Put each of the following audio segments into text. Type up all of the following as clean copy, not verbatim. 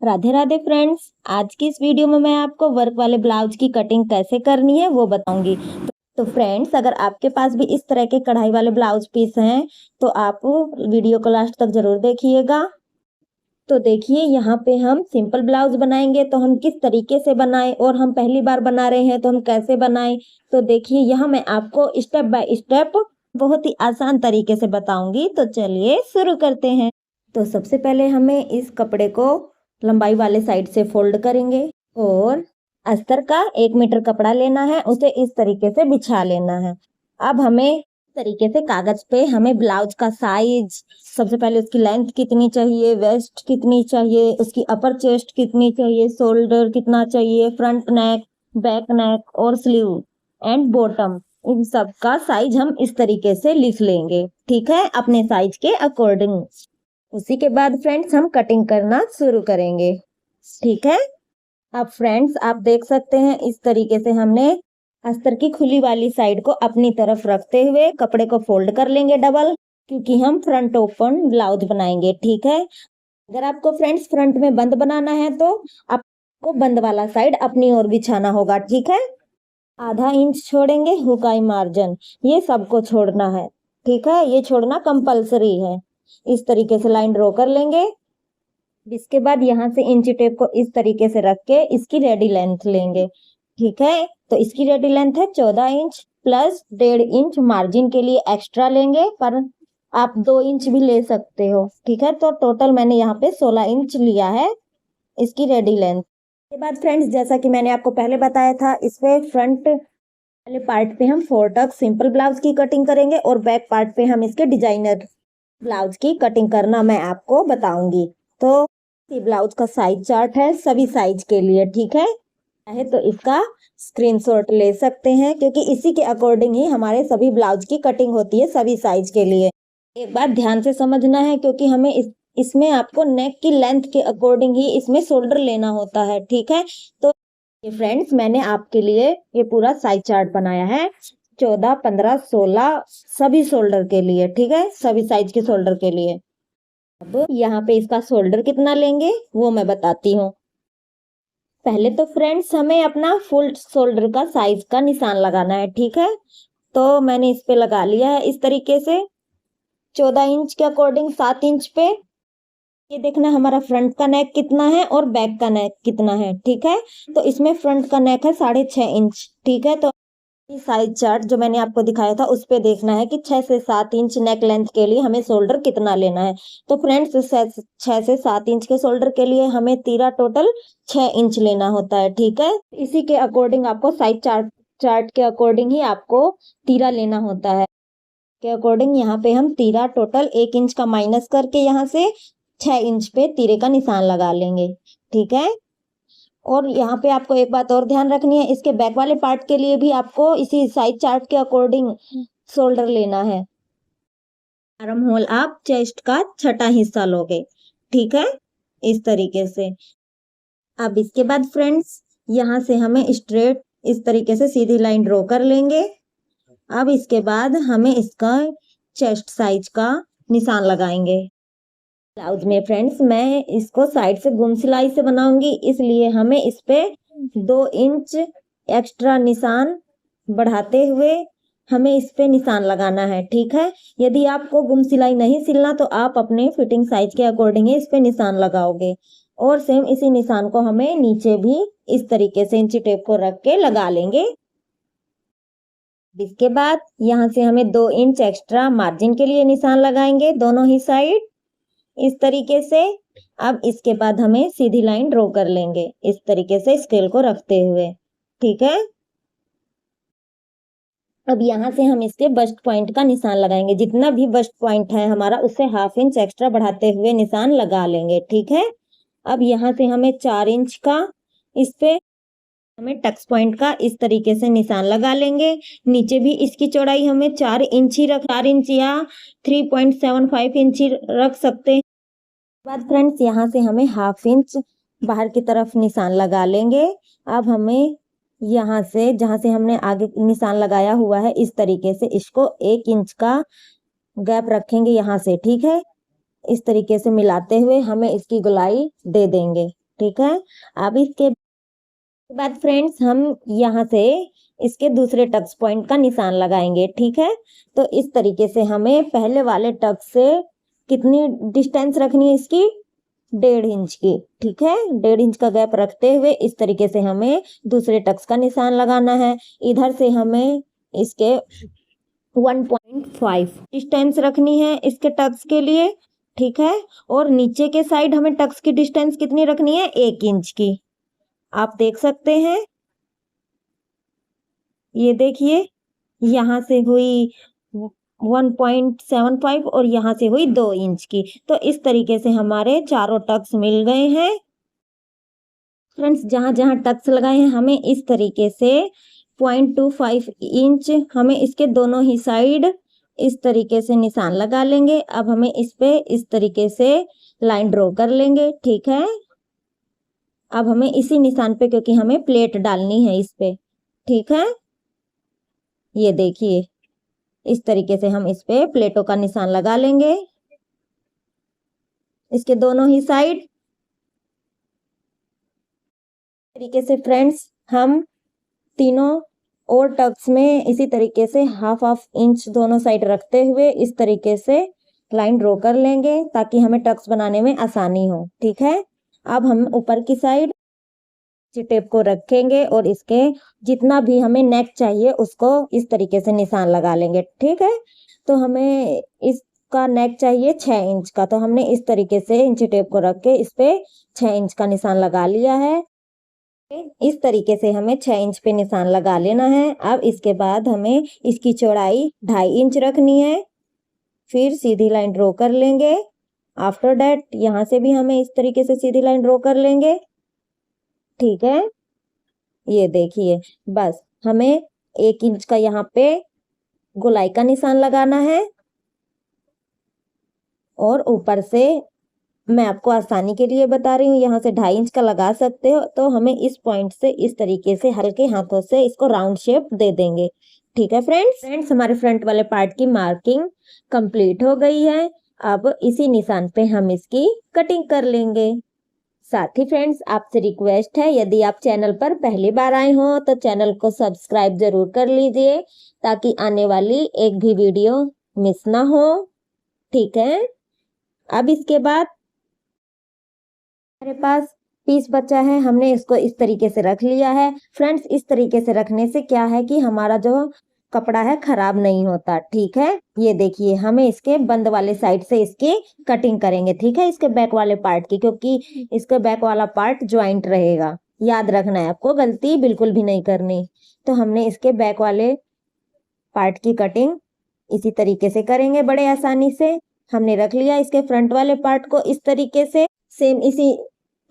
Radhe Radhe friends. आज की इस वीडियो में मैं आपको वर्क वाले ब्लाउज की कटिंग कैसे करनी है वो बताऊंगी। तो फ्रेंड्स, अगर आपके पास भी इस तरह के कढ़ाई वाले ब्लाउज पीस हैं तो आप वीडियो को लास्ट तक जरूर देखिएगा। तो देखिए, यहाँ पे हम सिंपल ब्लाउज बनाएंगे तो हम किस तरीके से बनाएं, और हम पहली बार बना रहे हैं तो हम कैसे बनाएं। तो देखिए, यहाँ मैं आपको स्टेप बाय स्टेप बहुत ही आसान तरीके से बताऊंगी। तो चलिए शुरू करते हैं। तो सबसे पहले हमें इस कपड़े को लंबाई वाले साइड से फोल्ड करेंगे और अस्तर का 1 मीटर कपड़ा लेना है, उसे इस तरीके से बिछा लेना है। अब हमें तरीके से कागज पे हमें ब्लाउज का साइज, सबसे पहले उसकी लेंथ कितनी चाहिए, वेस्ट कितनी चाहिए, उसकी अपर चेस्ट कितनी चाहिए, शोल्डर कितना चाहिए, फ्रंट नेक, बैक नेक और स्लीव एंड बॉटम, इन सब का साइज हम इस तरीके से लिख लेंगे। ठीक है, अपने साइज के अकॉर्डिंग। उसी के बाद फ्रेंड्स हम कटिंग करना शुरू करेंगे। ठीक है, अब फ्रेंड्स आप देख सकते हैं इस तरीके से हमने अस्तर की खुली वाली साइड को अपनी तरफ रखते हुए कपड़े को फोल्ड कर लेंगे डबल, क्योंकि हम फ्रंट ओपन ब्लाउज बनाएंगे। ठीक है, अगर आपको फ्रेंड्स फ्रंट में बंद बनाना है तो आपको बंद वाला साइड अपनी ओर बिछाना होगा। ठीक है, आधा इंच छोड़ेंगे हुकाई मार्जिन, ये सबको छोड़ना है। ठीक है, ये छोड़ना कंपलसरी है। इस तरीके से लाइन ड्रॉ कर लेंगे। इसके बाद यहाँ से इंची टेप को इस तरीके से रख के इसकी रेडी लेंथ लेंगे। ठीक है, तो इसकी रेडी लेंथ है 14 इंच प्लस 1.5 इंच मार्जिन के लिए एक्स्ट्रा लेंगे, पर आप 2 इंच भी ले सकते हो। ठीक है, तो टोटल मैंने यहाँ पे 16 इंच लिया है इसकी रेडी लेंथ। के बाद फ्रेंड्स, जैसा कि मैंने आपको पहले बताया था, इसपे फ्रंट वाले पार्ट पे हम 4 टक सिंपल ब्लाउज की कटिंग करेंगे और बैक पार्ट पे हम इसके डिजाइनर ब्लाउज की कटिंग करना मैं आपको बताऊंगी। तो ये ब्लाउज का साइज चार्ट है सभी साइज के लिए। ठीक है, तो इसका स्क्रीनशॉट ले सकते हैं, क्योंकि इसी के अकॉर्डिंग ही हमारे सभी ब्लाउज की कटिंग होती है सभी साइज के लिए। एक बात ध्यान से समझना है, क्योंकि हमें इसमें आपको नेक की लेंथ के अकॉर्डिंग ही इसमें शोल्डर लेना होता है। ठीक है, तो ये फ्रेंड्स मैंने आपके लिए ये पूरा साइज चार्ट बनाया है 14, 15, 16 सभी शोल्डर के लिए। ठीक है, सभी साइज के शोल्डर के लिए। अब यहाँ पे इसका शोल्डर कितना लेंगे वो मैं बताती हूँ। पहले तो फ्रेंड्स हमें अपना फुल शोल्डर का साइज का निशान लगाना है। ठीक है, तो मैंने इस पे लगा लिया है इस तरीके से 14 इंच के अकॉर्डिंग 7 इंच पे। ये देखना हमारा फ्रंट का नेक कितना है और बैक का नेक कितना है। ठीक है, तो इसमें फ्रंट का नेक है 6.5 इंच। ठीक है, तो साइज चार्ट जो मैंने आपको दिखाया था उस पे देखना है कि 6 से 7 इंच नेक लेंथ के लिए हमें शोल्डर कितना लेना है। तो फ्रेंड्स 6 से 7 इंच के शोल्डर के लिए हमें तीरा टोटल 6 इंच लेना होता है। ठीक है, इसी के अकॉर्डिंग आपको साइज चार्ट के अकॉर्डिंग ही आपको तीरा लेना होता है। के अकॉर्डिंग यहाँ पे हम तीरा टोटल 1 इंच का माइनस करके यहाँ से 6 इंच पे तीरे का निशान लगा लेंगे। ठीक है, और यहाँ पे आपको एक बात और ध्यान रखनी है, इसके बैक वाले पार्ट के लिए भी आपको इसी साइज चार्ट के अकॉर्डिंग शोल्डर लेना है। आर्म होल आप चेस्ट का 6ठा हिस्सा लोगे। ठीक है, इस तरीके से। अब इसके बाद फ्रेंड्स यहाँ से हमें स्ट्रेट इस तरीके से सीधी लाइन ड्रॉ कर लेंगे। अब इसके बाद हमें इसका चेस्ट साइज का निशान लगाएंगे। ब्लाउज में फ्रेंड्स मैं इसको साइड से गुम सिलाई से बनाऊंगी, इसलिए हमें इस पे 2 इंच एक्स्ट्रा निशान बढ़ाते हुए हमें इस पे निशान लगाना है। ठीक है, यदि आपको गुम सिलाई नहीं सिलना तो आप अपने फिटिंग साइज के अकॉर्डिंग ही इस पे निशान लगाओगे। और सेम इसी निशान को हमें नीचे भी इस तरीके से इंची टेप को रख के लगा लेंगे। इसके बाद यहाँ से हमें 2 इंच एक्स्ट्रा मार्जिन के लिए निशान लगाएंगे दोनों ही साइड इस तरीके से। अब इसके बाद हमें सीधी लाइन ड्रॉ कर लेंगे इस तरीके से स्केल को रखते हुए। ठीक है, अब यहाँ से हम इसके बस्ट पॉइंट का निशान लगाएंगे। जितना भी बस्ट पॉइंट है हमारा उससे 1/2 इंच एक्स्ट्रा बढ़ाते हुए निशान लगा लेंगे। ठीक है, अब यहाँ से हमें 4 इंच का इस पे हमें टक्स पॉइंट का इस तरीके से निशान लगा लेंगे। नीचे भी इसकी चौड़ाई हमें 4 इंच ही 4 इंच या 3.75 इंच रख सकते हैं। बाद फ्रेंड्स यहाँ से हमें 1/2 इंच बाहर की तरफ निशान लगा लेंगे। अब हमें यहाँ से जहाँ से हमने आगे निशान लगाया हुआ है इस तरीके से इसको 1 इंच का गैप रखेंगे यहाँ से। ठीक है, इस तरीके से मिलाते हुए हमें इसकी गोलाई दे देंगे। ठीक है। अब इसके बाद फ्रेंड्स हम यहाँ से इसके दूसरे टक्स पॉइंट का निशान लगाएंगे, ठीक है। तो इस तरीके से हमें पहले वाले टक्स से कितनी डिस्टेंस रखनी है इसकी, 1.5 इंच की, ठीक है। 1.5 इंच का गैप रखते हुए इस तरीके से हमें दूसरे टक्स का निशान लगाना है। इधर से हमें इसके 1.5 डिस्टेंस रखनी है इसके टक्स के लिए, ठीक है। और नीचे के साइड हमें टक्स की डिस्टेंस कितनी रखनी है, 1 इंच की। आप देख सकते हैं, ये देखिए, यहाँ से हुई 1.75 और यहाँ से हुई 2 इंच की। तो इस तरीके से हमारे चारों टक्स मिल गए हैं। फ्रेंड्स, जहाँ जहाँ टक्स लगाए हैं हमें इस तरीके से 0.25 इंच हमें इसके दोनों ही साइड इस तरीके से निशान लगा लेंगे। अब हमें इस पे इस तरीके से लाइन ड्रॉ कर लेंगे, ठीक है। अब हमें इसी निशान पे, क्योंकि हमें प्लेट डालनी है इस पे, ठीक है। ये देखिए, इस तरीके से हम इस पे प्लेटों का निशान लगा लेंगे इसके दोनों ही साइड। तरीके से फ्रेंड्स हम तीनों और टक्स में इसी तरीके से हाफ इंच दोनों साइड रखते हुए इस तरीके से लाइन ड्रॉ कर लेंगे ताकि हमें टक्स बनाने में आसानी हो, ठीक है। अब हम ऊपर की साइड टेप को रखेंगे और इसके जितना भी हमें नेक चाहिए उसको इस तरीके से निशान लगा लेंगे, ठीक है। तो हमें इसका नेक चाहिए 6 इंच का, तो हमने इस तरीके से इंची टेप को रख के इस पे 6 इंच का निशान लगा लिया है। इस तरीके से हमें 6 इंच पे निशान लगा लेना है। अब इसके बाद हमें इसकी चौड़ाई 2.5 इंच रखनी है। फिर सीधी लाइन ड्रॉ कर लेंगे। आफ्टर दैट यहाँ से भी हमें इस तरीके से सीधी लाइन ड्रॉ कर लेंगे, ठीक है। ये देखिए, बस हमें 1 इंच का यहाँ पे गोलाई का निशान लगाना है और ऊपर से मैं आपको आसानी के लिए बता रही हूँ, यहाँ से 2.5 इंच का लगा सकते हो। तो हमें इस पॉइंट से इस तरीके से हल्के हाथों से इसको राउंड शेप दे देंगे, ठीक है। फ्रेंड्स, हमारे फ्रंट वाले पार्ट की मार्किंग कंप्लीट हो गई है। अब इसी निशान पे हम इसकी कटिंग कर लेंगे। साथ ही फ्रेंड्स, आपसे रिक्वेस्ट है, यदि आप चैनल पर पहली बार आए हो तो चैनल को सब्सक्राइब जरूर कर लीजिए ताकि आने वाली एक भी वीडियो मिस ना हो, ठीक है। अब इसके बाद हमारे पास पीस बचा है, हमने इसको इस तरीके से रख लिया है। फ्रेंड्स, इस तरीके से रखने से क्या है कि हमारा जो कपड़ा है खराब नहीं होता, ठीक है। ये देखिए, हमें इसके बंद वाले साइड से इसकी कटिंग करेंगे, ठीक है, इसके बैक वाले पार्ट की, क्योंकि इसका बैक वाला पार्ट ज्वाइंट रहेगा। याद रखना है आपको, गलती बिल्कुल भी नहीं करनी। तो हमने इसके बैक वाले पार्ट की कटिंग इसी तरीके से करेंगे बड़े आसानी से। हमने रख लिया इसके फ्रंट वाले पार्ट को इस तरीके से, सेम इसी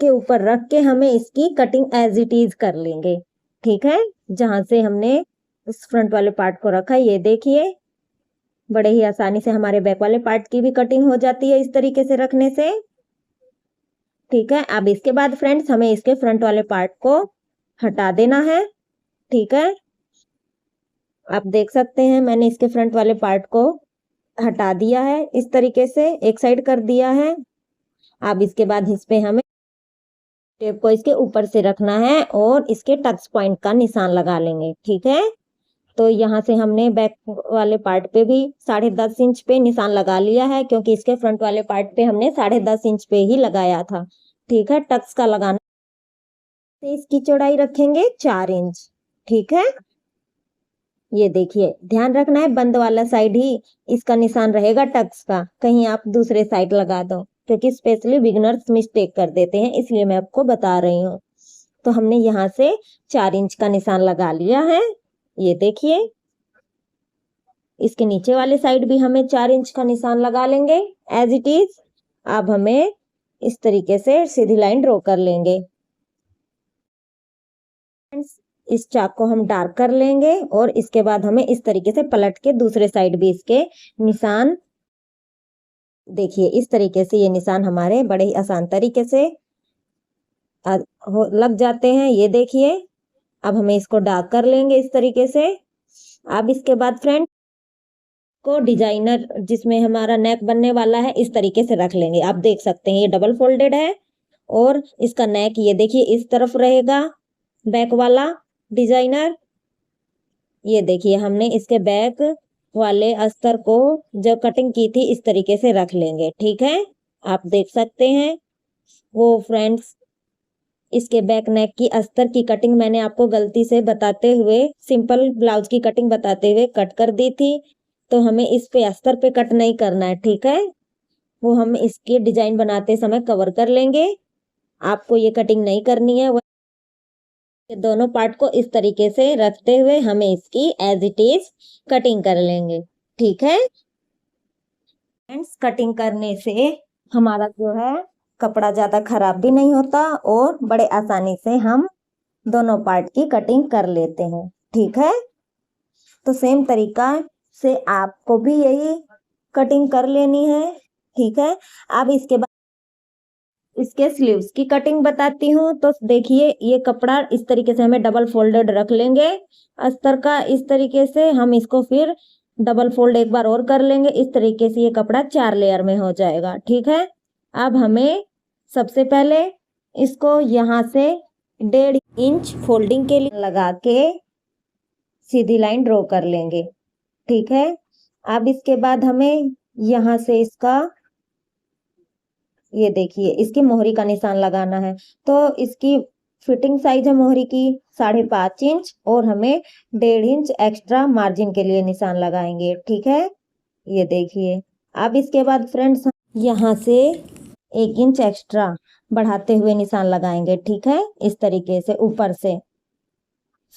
के ऊपर रख के हमें इसकी कटिंग एज इट इज कर लेंगे, ठीक है। जहां से हमने उस फ्रंट वाले पार्ट को रखा, ये देखिए, बड़े ही आसानी से हमारे बैक वाले पार्ट की भी कटिंग हो जाती है इस तरीके से रखने से, ठीक है। अब इसके बाद फ्रेंड्स, हमें इसके फ्रंट वाले पार्ट को हटा देना है, ठीक है। आप देख सकते हैं मैंने इसके फ्रंट वाले पार्ट को हटा दिया है, इस तरीके से एक साइड कर दिया है। अब इसके बाद इस पे हमें टेप को इसके ऊपर से रखना है और इसके टक्स पॉइंट का निशान लगा लेंगे, ठीक है। तो यहाँ से हमने बैक वाले पार्ट पे भी 10.5 इंच पे निशान लगा लिया है, क्योंकि इसके फ्रंट वाले पार्ट पे हमने 10.5 इंच पे ही लगाया था, ठीक है। टक्स का लगाना, तो इसकी चौड़ाई रखेंगे 4 इंच, ठीक है। ये देखिए, ध्यान रखना है बंद वाला साइड ही इसका निशान रहेगा टक्स का, कहीं आप दूसरे साइड लगा दो, क्योंकि स्पेशली बिगनर्स मिस्टेक कर देते हैं, इसलिए मैं आपको बता रही हूँ। तो हमने यहाँ से 4 इंच का निशान लगा लिया है, ये देखिए। इसके नीचे वाले साइड भी हमें 4 इंच का निशान लगा लेंगे एज इट इज। अब हमें इस तरीके से सीधी लाइन ड्रॉ कर लेंगे। इस चाक को हम डार्क कर लेंगे और इसके बाद हमें इस तरीके से पलट के दूसरे साइड भी इसके निशान, देखिए इस तरीके से ये निशान हमारे बड़े ही आसान तरीके से लग जाते हैं, ये देखिए। अब हमें इसको डार्क कर लेंगे इस तरीके से। अब इसके बाद फ्रेंड को डिजाइनर जिसमें हमारा नेक बनने वाला है इस तरीके से रख लेंगे। आप देख सकते हैं ये डबल फोल्डेड है और इसका नेक ये देखिए इस तरफ रहेगा बैक वाला डिजाइनर। ये देखिए हमने इसके बैक वाले अस्तर को जो कटिंग की थी इस तरीके से रख लेंगे। ठीक है, आप देख सकते हैं। वो फ्रेंड्स, इसके बैक नेक की अस्तर की कटिंग मैंने आपको गलती से बताते हुए, सिंपल ब्लाउज की कटिंग बताते हुए कट कर दी थी, तो हमें इस पे अस्तर पे कट नहीं करना है। ठीक है, वो हम इसके डिजाइन बनाते समय कवर कर लेंगे। आपको ये कटिंग नहीं करनी है। दोनों पार्ट को इस तरीके से रखते हुए हमें इसकी एज इट इज कटिंग कर लेंगे। ठीक है फ्रेंड्स, कटिंग करने से हमारा जो है कपड़ा ज्यादा खराब भी नहीं होता और बड़े आसानी से हम दोनों पार्ट की कटिंग कर लेते हैं। ठीक है, तो सेम तरीका से आपको भी यही कटिंग कर लेनी है। ठीक है, अब इसके बाद इसके स्लीव्स की कटिंग बताती हूँ। तो देखिए ये कपड़ा इस तरीके से हमें डबल फोल्डेड रख लेंगे अस्तर का। इस तरीके से हम इसको फिर डबल फोल्ड एक बार और कर लेंगे। इस तरीके से ये कपड़ा 4 लेयर में हो जाएगा। ठीक है, अब हमें सबसे पहले इसको यहाँ से 1.5 इंच फोल्डिंग के लिए लगा के सीधी लाइन ड्रॉ कर लेंगे। ठीक है, अब इसके बाद हमें यहाँ से इसका ये देखिए इसकी मोहरी का निशान लगाना है। तो इसकी फिटिंग साइज है मोहरी की 5.5 इंच और हमें 1.5 इंच एक्स्ट्रा मार्जिन के लिए निशान लगाएंगे। ठीक है, ये देखिए। अब इसके बाद फ्रेंड्स यहाँ से 1 इंच एक्स्ट्रा बढ़ाते हुए निशान लगाएंगे। ठीक है, इस तरीके से ऊपर से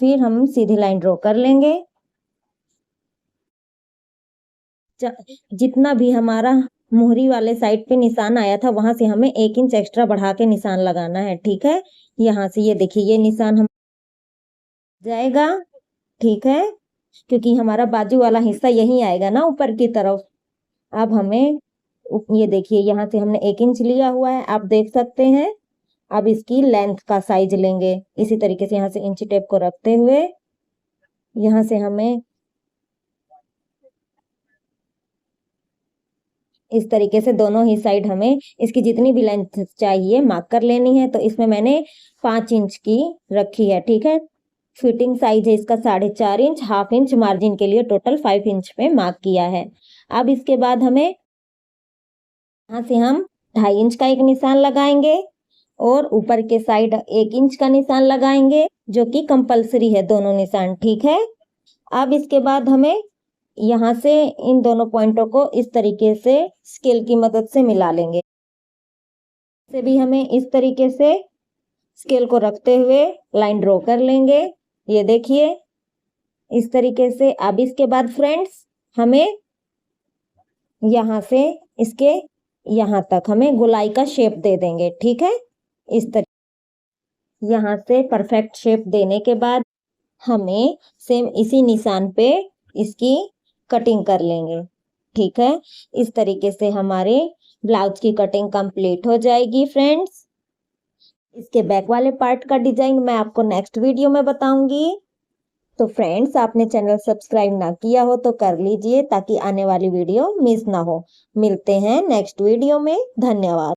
फिर हम सीधी लाइन ड्रॉ कर लेंगे। जितना भी हमारा मोहरी वाले साइड पे निशान आया था वहां से हमें 1 इंच एक्स्ट्रा बढ़ा के निशान लगाना है। ठीक है, यहाँ से ये देखिए ये निशान हम जाएगा। ठीक है, क्योंकि हमारा बाजू वाला हिस्सा यही आएगा ना ऊपर की तरफ। अब हमें ये देखिए यहाँ से हमने 1 इंच लिया हुआ है, आप देख सकते हैं। अब इसकी लेंथ का साइज लेंगे इसी तरीके से यहाँ से इंची टेप को रखते हुए यहाँ से हमें इस तरीके से दोनों ही साइड हमें इसकी जितनी भी लेंथ चाहिए मार्क कर लेनी है। तो इसमें मैंने 5 इंच की रखी है। ठीक है, फिटिंग साइज है इसका 4.5 इंच, हाफ इंच मार्जिन के लिए टोटल 5 इंच पे मार्क किया है। अब इसके बाद हमें यहाँ से हम 2.5 इंच का एक निशान लगाएंगे और ऊपर के साइड 1 इंच का निशान लगाएंगे, जो कि कंपलसरी है दोनों निशान। ठीक है, अब इसके बाद हमें यहाँ से इन दोनों पॉइंटों को इस तरीके से स्केल की मदद से मिला लेंगे। से भी हमें इस तरीके से स्केल को रखते हुए लाइन ड्रॉ कर लेंगे। ये देखिए इस तरीके से। अब इसके बाद फ्रेंड्स हमें यहाँ से इसके यहाँ तक हमें गोलाई का शेप दे देंगे। ठीक है, इस तरीके यहाँ से परफेक्ट शेप देने के बाद हमें सेम इसी निशान पे इसकी कटिंग कर लेंगे। ठीक है, इस तरीके से हमारे ब्लाउज की कटिंग कंप्लीट हो जाएगी फ्रेंड्स। इसके बैक वाले पार्ट का डिजाइन मैं आपको नेक्स्ट वीडियो में बताऊंगी। तो फ्रेंड्स, आपने चैनल सब्सक्राइब ना किया हो तो कर लीजिए ताकि आने वाली वीडियो मिस ना हो। मिलते हैं नेक्स्ट वीडियो में। धन्यवाद।